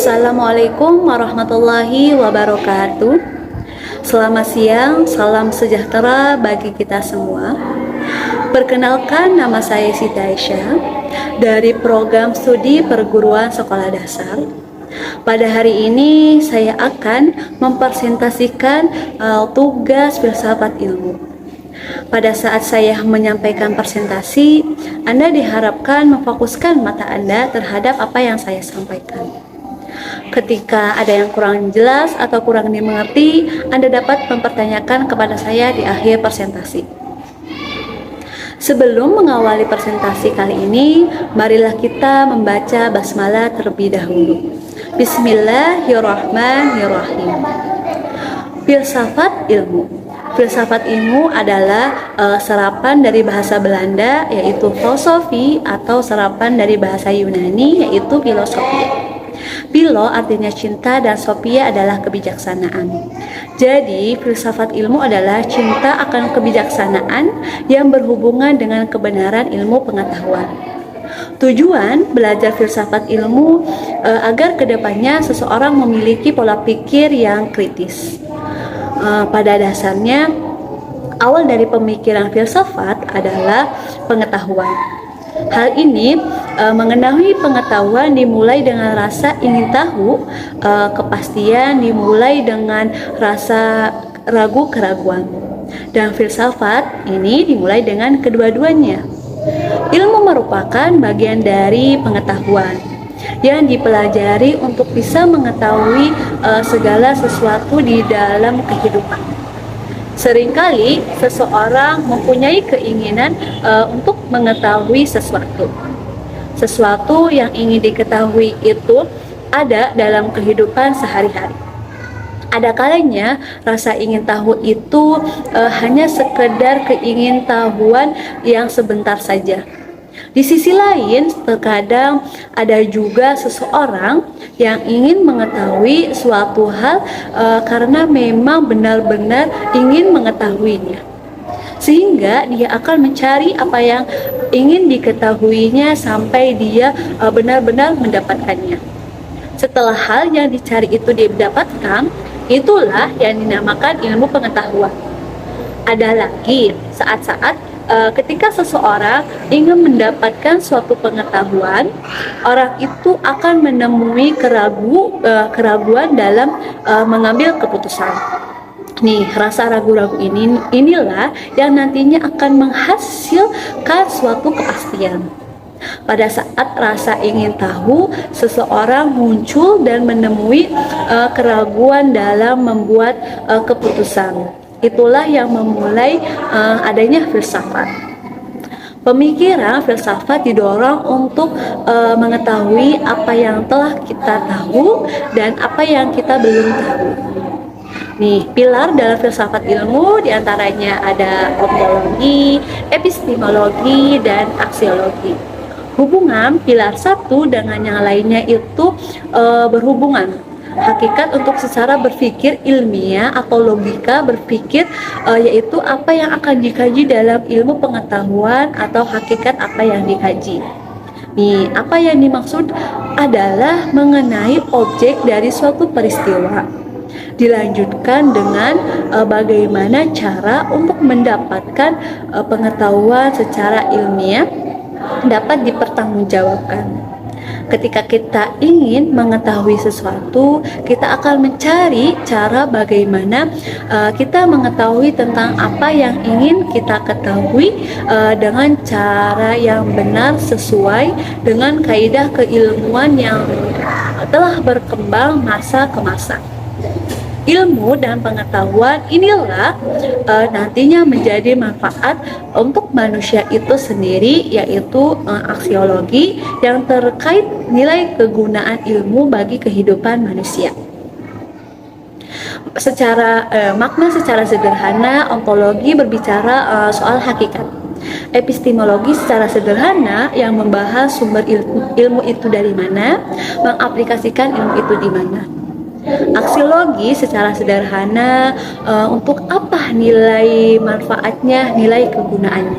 Assalamualaikum warahmatullahi wabarakatuh. Selamat siang, salam sejahtera bagi kita semua. Perkenalkan, nama saya Siti Aisyah dari program studi perguruan sekolah dasar. Pada hari ini saya akan mempresentasikan tugas filsafat ilmu. Pada saat saya menyampaikan presentasi, Anda diharapkan memfokuskan mata Anda terhadap apa yang saya sampaikan. Ketika ada yang kurang jelas atau kurang dimengerti, Anda dapat mempertanyakan kepada saya di akhir presentasi. Sebelum mengawali presentasi kali ini, marilah kita membaca basmalah terlebih dahulu. Bismillahirrahmanirrahim. Filsafat ilmu. Filsafat ilmu adalah serapan dari bahasa Belanda yaitu filosofi atau serapan dari bahasa Yunani yaitu filosofi. Philo artinya cinta dan sophia adalah kebijaksanaan. Jadi, filsafat ilmu adalah cinta akan kebijaksanaan yang berhubungan dengan kebenaran ilmu pengetahuan. Tujuan belajar filsafat ilmu agar kedepannya seseorang memiliki pola pikir yang kritis. Pada dasarnya, awal dari pemikiran filsafat adalah pengetahuan. Hal ini mengenai pengetahuan dimulai dengan rasa ingin tahu, kepastian dimulai dengan rasa ragu keraguan, dan filsafat ini dimulai dengan kedua-duanya. Ilmu merupakan bagian dari pengetahuan yang dipelajari untuk bisa mengetahui segala sesuatu di dalam kehidupan. Seringkali seseorang mempunyai keinginan untuk mengetahui sesuatu yang ingin diketahui itu ada dalam kehidupan sehari-hari. Ada kalanya rasa ingin tahu itu hanya sekedar keingintahuan yang sebentar saja. Di sisi lain, terkadang ada juga seseorang yang ingin mengetahui suatu hal karena memang benar-benar ingin mengetahuinya, sehingga dia akan mencari apa yang ingin diketahuinya sampai dia benar-benar mendapatkannya. Setelah hal yang dicari itu didapatkan, itulah yang dinamakan ilmu pengetahuan. Ada lagi saat-saat ketika seseorang ingin mendapatkan suatu pengetahuan, orang itu akan menemui keraguan dalam mengambil keputusan. Nih, rasa ragu-ragu inilah yang nantinya akan menghasilkan suatu kepastian. Pada saat rasa ingin tahu, seseorang muncul dan menemui keraguan dalam membuat keputusan. Itulah yang memulai adanya filsafat. Pemikiran filsafat didorong untuk mengetahui apa yang telah kita tahu dan apa yang kita belum tahu. Nih, pilar dalam filsafat ilmu diantaranya ada ontologi, epistemologi, dan aksiologi. Hubungan pilar satu dengan yang lainnya itu berhubungan. Hakikat untuk secara berpikir ilmiah atau logika berpikir yaitu apa yang akan dikaji dalam ilmu pengetahuan atau hakikat apa yang dikaji. Nih, apa yang dimaksud adalah mengenai objek dari suatu peristiwa. Dilanjutkan dengan bagaimana cara untuk mendapatkan pengetahuan secara ilmiah dapat dipertanggungjawabkan. Ketika kita ingin mengetahui sesuatu, kita akan mencari cara bagaimana kita mengetahui tentang apa yang ingin kita ketahui dengan cara yang benar sesuai dengan kaidah keilmuan yang telah berkembang masa ke masa. Ilmu dan pengetahuan inilah nantinya menjadi manfaat untuk manusia itu sendiri, yaitu aksiologi yang terkait nilai kegunaan ilmu bagi kehidupan manusia. Makna secara sederhana, ontologi berbicara soal hakikat. Epistemologi secara sederhana yang membahas sumber ilmu itu dari mana, mengaplikasikan ilmu itu di mana. Aksiologi secara sederhana untuk apa nilai manfaatnya, nilai kegunaannya.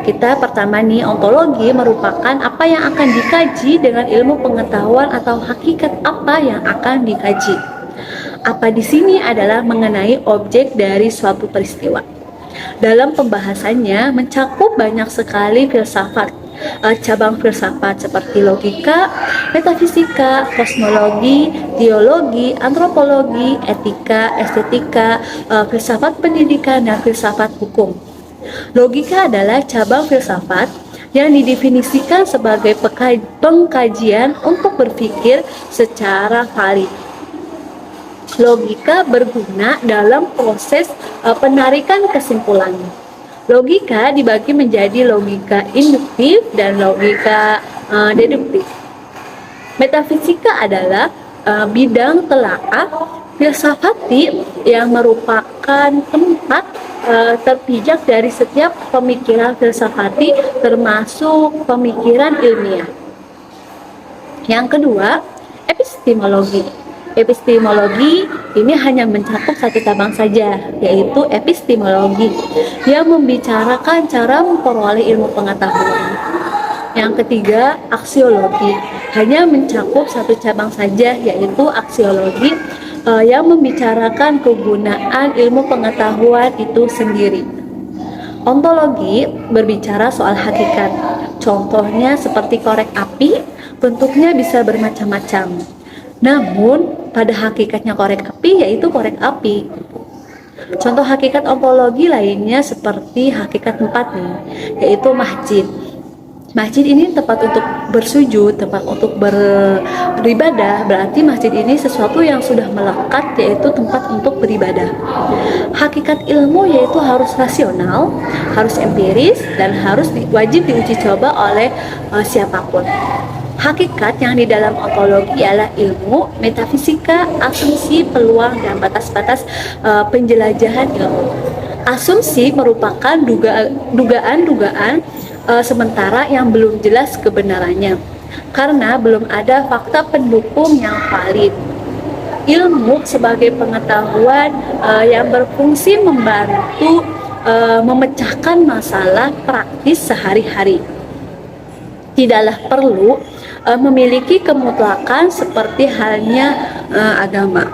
Kita pertama nih, ontologi merupakan apa yang akan dikaji dengan ilmu pengetahuan atau hakikat apa yang akan dikaji. Apa di sini adalah mengenai objek dari suatu peristiwa. Dalam pembahasannya mencakup banyak sekali filsafat, cabang filsafat seperti logika, metafisika, kosmologi, teologi, antropologi, etika, estetika, filsafat pendidikan, dan filsafat hukum. Logika adalah cabang filsafat yang didefinisikan sebagai pengkajian untuk berpikir secara valid. Logika berguna dalam proses penarikan kesimpulan. Logika dibagi menjadi logika induktif dan logika deduktif. Metafisika adalah bidang telaah filsafati yang merupakan tempat terpijak dari setiap pemikiran filsafati termasuk pemikiran ilmiah. Yang kedua, epistemologi. Epistemologi ini hanya mencakup satu cabang saja, yaitu epistemologi yang membicarakan cara memperoleh ilmu pengetahuan. Yang ketiga, aksiologi hanya mencakup satu cabang saja, yaitu aksiologi yang membicarakan kegunaan ilmu pengetahuan itu sendiri. Ontologi berbicara soal hakikat. Contohnya seperti korek api, bentuknya bisa bermacam-macam. Namun, pada hakikatnya korek api yaitu korek api. Contoh hakikat ontologi lainnya seperti hakikat 4 nih, yaitu masjid. Masjid ini tempat untuk bersujud, tempat untuk beribadah. Berarti masjid ini sesuatu yang sudah melekat, yaitu tempat untuk beribadah. Hakikat ilmu yaitu harus rasional, harus empiris, dan harus wajib diuji coba oleh siapapun. Hakikat yang di dalam ontologi ialah ilmu, metafisika, asumsi, peluang, dan batas-batas penjelajahan ilmu. Asumsi merupakan dugaan-dugaan sementara yang belum jelas kebenarannya karena belum ada fakta pendukung yang valid. Ilmu sebagai pengetahuan yang berfungsi membantu memecahkan masalah praktis sehari-hari. Tidaklah perlu memiliki kemutlakan seperti halnya agama.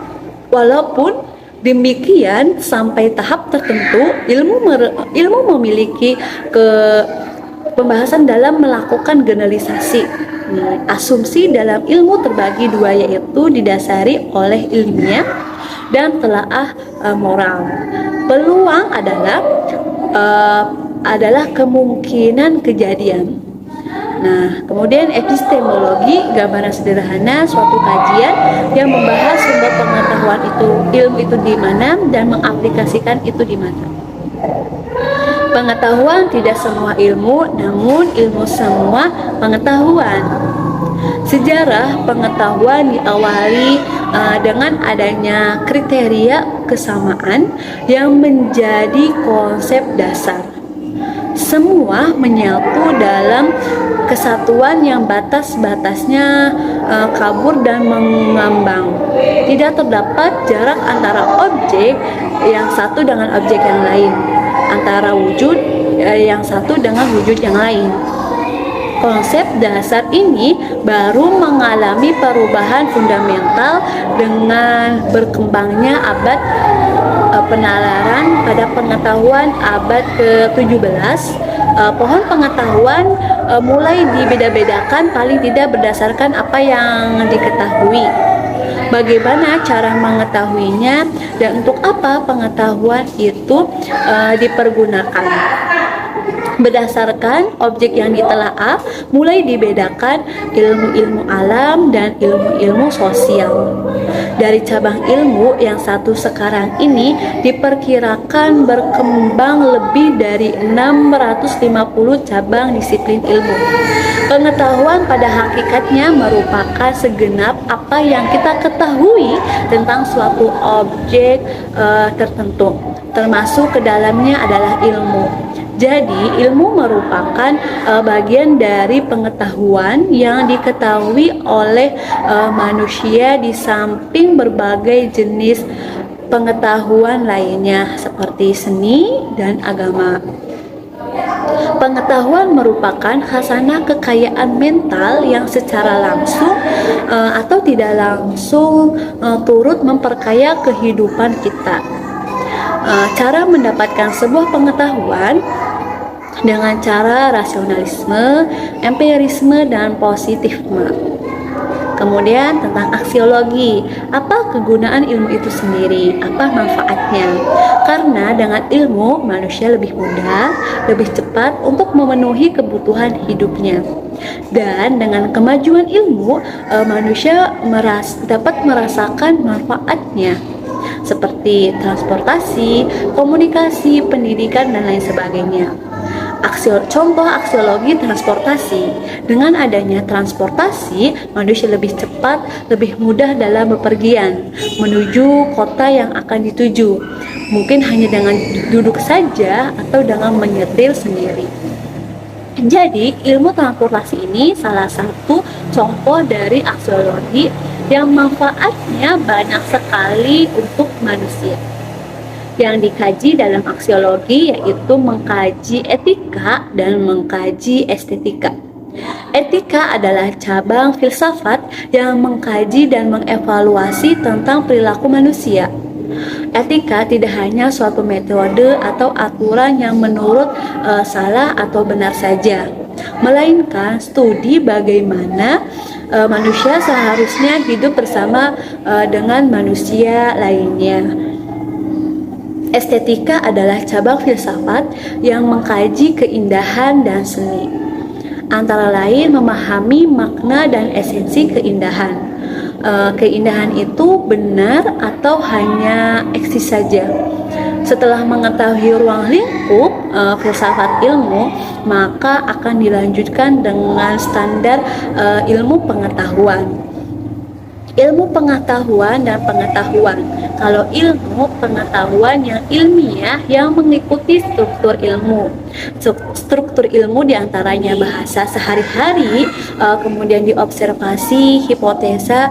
Walaupun demikian, sampai tahap tertentu ilmu memiliki pembahasan dalam melakukan generalisasi. Asumsi dalam ilmu terbagi dua, yaitu didasari oleh ilmiah dan telaah moral. Peluang adalah kemungkinan kejadian. Nah, kemudian epistemologi, gambaran sederhana suatu kajian yang membahas sumber pengetahuan ilmu itu di mana dan mengaplikasikan itu di mana. Pengetahuan tidak semua ilmu, namun ilmu semua pengetahuan. Sejarah pengetahuan diawali dengan adanya kriteria kesamaan yang menjadi konsep dasar. Semua menyatu dalam kesatuan yang batas-batasnya kabur dan mengambang. Tidak terdapat jarak antara objek yang satu dengan objek yang lain, antara wujud yang satu dengan wujud yang lain. Konsep dasar ini baru mengalami perubahan fundamental dengan berkembangnya abad penalaran pada pengetahuan abad ke-17. Pohon pengetahuan mulai dibeda-bedakan paling tidak berdasarkan apa yang diketahui, bagaimana cara mengetahuinya, dan untuk apa pengetahuan itu dipergunakan. Berdasarkan objek yang ditelaah, mulai dibedakan ilmu-ilmu alam dan ilmu-ilmu sosial. Dari cabang ilmu yang satu sekarang ini diperkirakan berkembang lebih dari 650 cabang disiplin ilmu. Pengetahuan pada hakikatnya merupakan segenap apa yang kita ketahui tentang suatu objek tertentu, termasuk ke dalamnya adalah ilmu. Jadi, ilmu merupakan bagian dari pengetahuan yang diketahui oleh manusia di samping berbagai jenis pengetahuan lainnya seperti seni dan agama. Pengetahuan merupakan khasanah kekayaan mental yang secara langsung atau tidak langsung turut memperkaya kehidupan kita. Cara mendapatkan sebuah pengetahuan dengan cara rasionalisme, empirisme, dan positifisme. Kemudian tentang aksiologi, apa kegunaan ilmu itu sendiri, apa manfaatnya? Karena dengan ilmu manusia lebih mudah, lebih cepat untuk memenuhi kebutuhan hidupnya. Dan dengan kemajuan ilmu, manusia dapat merasakan manfaatnya seperti transportasi, komunikasi, pendidikan, dan lain sebagainya. Contoh aksiologi transportasi. Dengan adanya transportasi, manusia lebih cepat, lebih mudah dalam bepergian menuju kota yang akan dituju. Mungkin hanya dengan duduk saja atau dengan menyetir sendiri. Jadi, ilmu transportasi ini salah satu contoh dari aksiologi yang manfaatnya banyak sekali untuk manusia. Yang dikaji dalam aksiologi yaitu mengkaji etika dan mengkaji estetika. Etika adalah cabang filsafat yang mengkaji dan mengevaluasi tentang perilaku manusia. Etika tidak hanya suatu metode atau aturan yang menurut salah atau benar saja, melainkan studi bagaimana manusia seharusnya hidup bersama dengan manusia lainnya. Estetika adalah cabang filsafat yang mengkaji keindahan dan seni. Antara lain memahami makna dan esensi keindahan. Keindahan itu benar atau hanya eksis saja. Setelah mengetahui ruang lingkup filsafat ilmu, maka akan dilanjutkan dengan standar ilmu pengetahuan. Ilmu pengetahuan dan pengetahuan. Kalau ilmu pengetahuan yang ilmiah yang mengikuti struktur ilmu. Struktur ilmu diantaranya bahasa sehari-hari, kemudian diobservasi, hipotesa,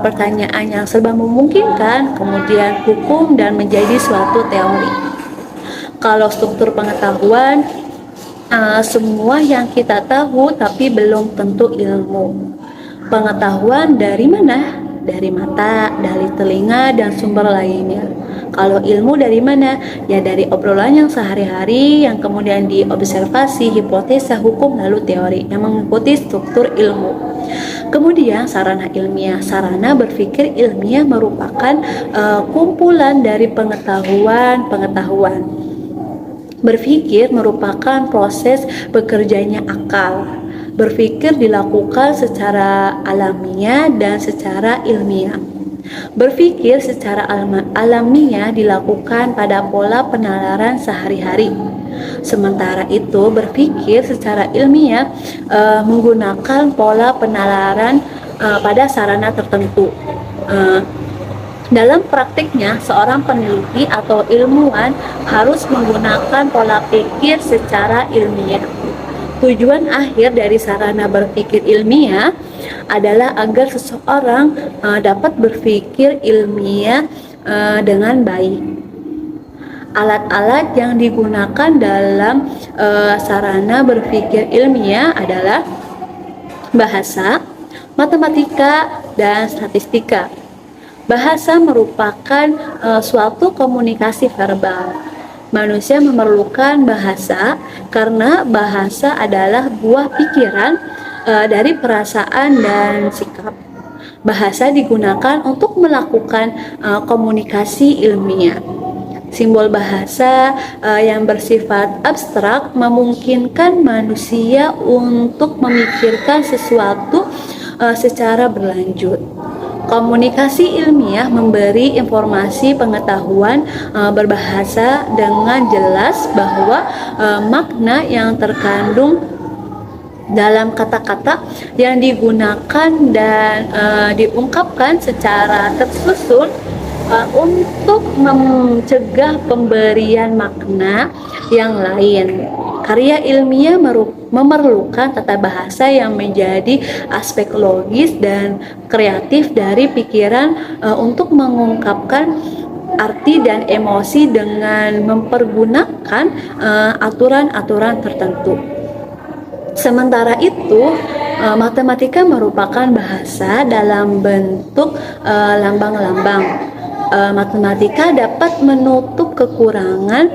pertanyaan yang serba memungkinkan, kemudian hukum dan menjadi suatu teori. Kalau struktur pengetahuan, semua yang kita tahu tapi belum tentu ilmu. Pengetahuan dari mana? Dari mata, dari telinga, dan sumber lainnya. Kalau ilmu dari mana? Ya dari obrolan yang sehari-hari, yang kemudian diobservasi, hipotesa, hukum, lalu teori yang mengikuti struktur ilmu. Kemudian sarana ilmiah. Sarana berpikir ilmiah merupakan kumpulan dari pengetahuan. Berpikir merupakan proses bekerjanya akal. Berpikir dilakukan secara alamiah dan secara ilmiah. Berpikir secara alamiah dilakukan pada pola penalaran sehari-hari. Sementara itu, berpikir secara ilmiah menggunakan pola penalaran pada sarana tertentu. Dalam praktiknya, seorang peneliti atau ilmuwan harus menggunakan pola pikir secara ilmiah. Tujuan akhir dari sarana berpikir ilmiah adalah agar seseorang dapat berpikir ilmiah dengan baik. Alat-alat yang digunakan dalam sarana berpikir ilmiah adalah bahasa, matematika, dan statistika. Bahasa merupakan suatu komunikasi verbal. Manusia memerlukan bahasa karena bahasa adalah buah pikiran dari perasaan dan sikap. Bahasa digunakan untuk melakukan komunikasi ilmiah. Simbol bahasa yang bersifat abstrak memungkinkan manusia untuk memikirkan sesuatu secara berlanjut. Komunikasi ilmiah memberi informasi pengetahuan berbahasa dengan jelas bahwa makna yang terkandung dalam kata-kata yang digunakan dan diungkapkan secara tersusun untuk mencegah pemberian makna yang lain. Karya ilmiah memerlukan tata bahasa yang menjadi aspek logis dan kreatif dari pikiran untuk mengungkapkan arti dan emosi dengan mempergunakan aturan-aturan tertentu. Sementara itu, matematika merupakan bahasa dalam bentuk lambang-lambang. Matematika dapat menutup kekurangan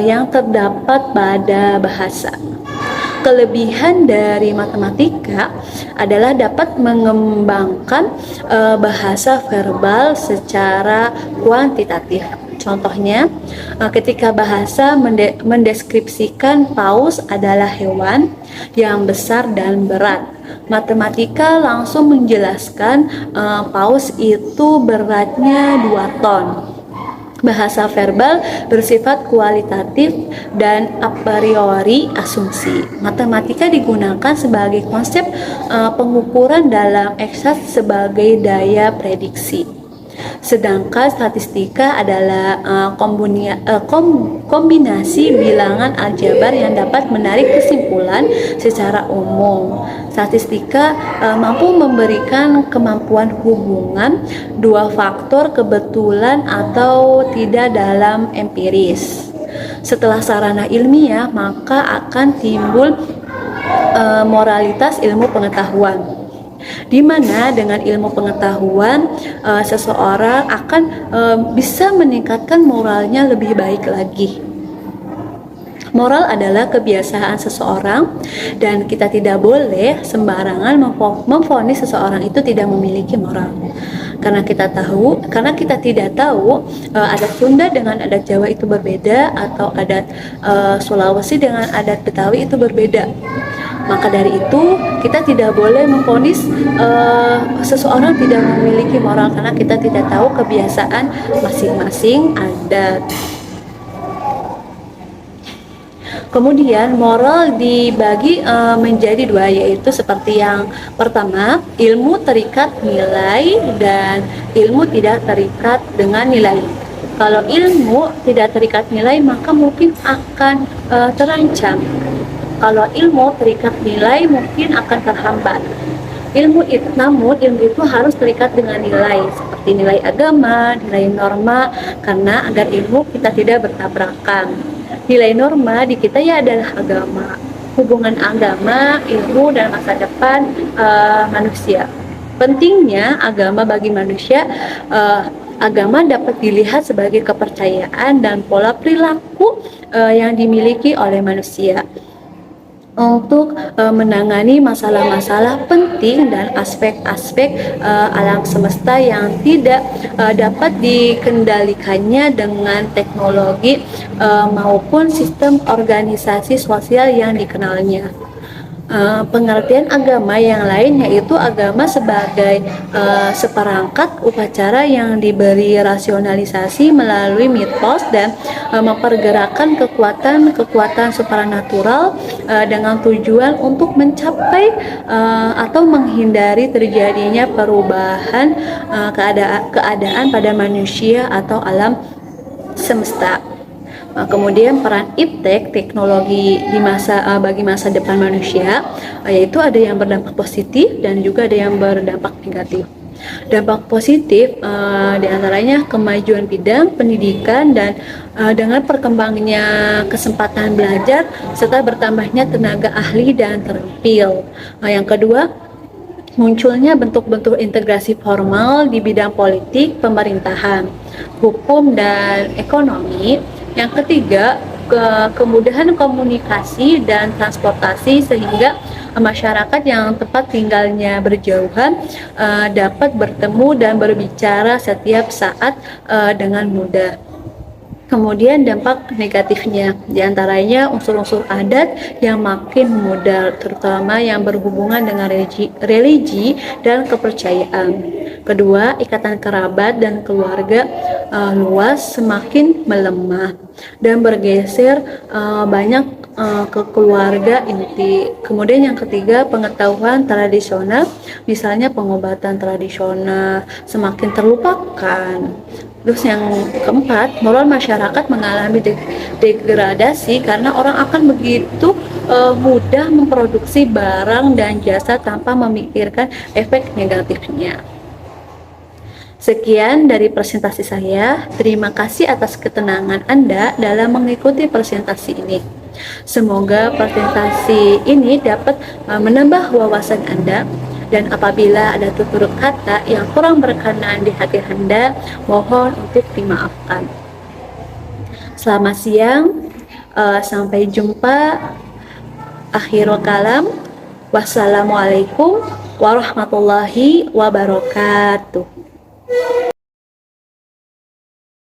yang terdapat pada bahasa. Kelebihan dari matematika adalah dapat mengembangkan bahasa verbal secara kuantitatif. Contohnya, ketika bahasa mendeskripsikan paus adalah hewan yang besar dan berat, matematika langsung menjelaskan paus itu beratnya 2 ton. Bahasa verbal bersifat kualitatif dan a priori asumsi. Matematika digunakan sebagai konsep pengukuran dalam eksaks sebagai daya prediksi. Sedangkan statistika adalah kombinasi bilangan aljabar yang dapat menarik kesimpulan secara umum. Statistika mampu memberikan kemampuan hubungan dua faktor kebetulan atau tidak dalam empiris. Setelah sarana ilmiah, maka akan timbul moralitas ilmu pengetahuan, di mana dengan ilmu pengetahuan seseorang akan bisa meningkatkan moralnya lebih baik lagi. Moral adalah kebiasaan seseorang dan kita tidak boleh sembarangan memvonis seseorang itu tidak memiliki moral. Karena kita tidak tahu adat Sunda dengan adat Jawa itu berbeda, atau adat Sulawesi dengan adat Betawi itu berbeda. Maka dari itu kita tidak boleh memvonis seseorang tidak memiliki moral, karena kita tidak tahu kebiasaan masing-masing adat. Kemudian moral dibagi menjadi 2, yaitu seperti yang pertama, ilmu terikat nilai dan ilmu tidak terikat dengan nilai. Kalau ilmu tidak terikat nilai, maka mungkin akan terancam. Kalau ilmu terikat nilai, mungkin akan terhambat. Namun ilmu itu harus terikat dengan nilai, seperti nilai agama, nilai norma, karena agar ilmu kita tidak bertabrakan. Nilai norma di kita ya adalah agama, hubungan agama, ilmu, dan masa depan manusia. Pentingnya agama bagi manusia, agama dapat dilihat sebagai kepercayaan dan pola perilaku yang dimiliki oleh manusia untuk menangani masalah-masalah penting dan aspek-aspek alam semesta yang tidak dapat dikendalikannya dengan teknologi maupun sistem organisasi sosial yang dikenalnya. Pengertian agama yang lain yaitu agama sebagai seperangkat upacara yang diberi rasionalisasi melalui mitos dan mempergerakkan kekuatan supranatural dengan tujuan untuk mencapai atau menghindari terjadinya perubahan keadaan pada manusia atau alam semesta. Kemudian peran iptek teknologi bagi masa depan manusia, yaitu ada yang berdampak positif dan juga ada yang berdampak negatif. Dampak positif diantaranya kemajuan bidang pendidikan dan dengan perkembangannya kesempatan belajar serta bertambahnya tenaga ahli dan terampil. Yang kedua, munculnya bentuk-bentuk integrasi formal di bidang politik, pemerintahan, hukum, dan ekonomi. Yang ketiga, kemudahan komunikasi dan transportasi sehingga masyarakat yang tempat tinggalnya berjauhan dapat bertemu dan berbicara setiap saat dengan mudah. Kemudian dampak negatifnya diantaranya unsur-unsur adat yang makin mudah, terutama yang berhubungan dengan religi dan kepercayaan. Kedua, ikatan kerabat dan keluarga luas semakin melemah dan bergeser banyak ke keluarga inti. Kemudian yang ketiga, pengetahuan tradisional, misalnya pengobatan tradisional, semakin terlupakan. Terus yang keempat, moral masyarakat mengalami degradasi karena orang akan begitu mudah memproduksi barang dan jasa tanpa memikirkan efek negatifnya. Sekian dari presentasi saya. Terima kasih atas ketenangan Anda dalam mengikuti presentasi ini. Semoga presentasi ini dapat menambah wawasan Anda, dan apabila ada tutur kata yang kurang berkenan di hati Anda, mohon untuk dimaafkan. Selamat siang, sampai jumpa. Akhirul kalam. Wassalamualaikum warahmatullahi wabarakatuh.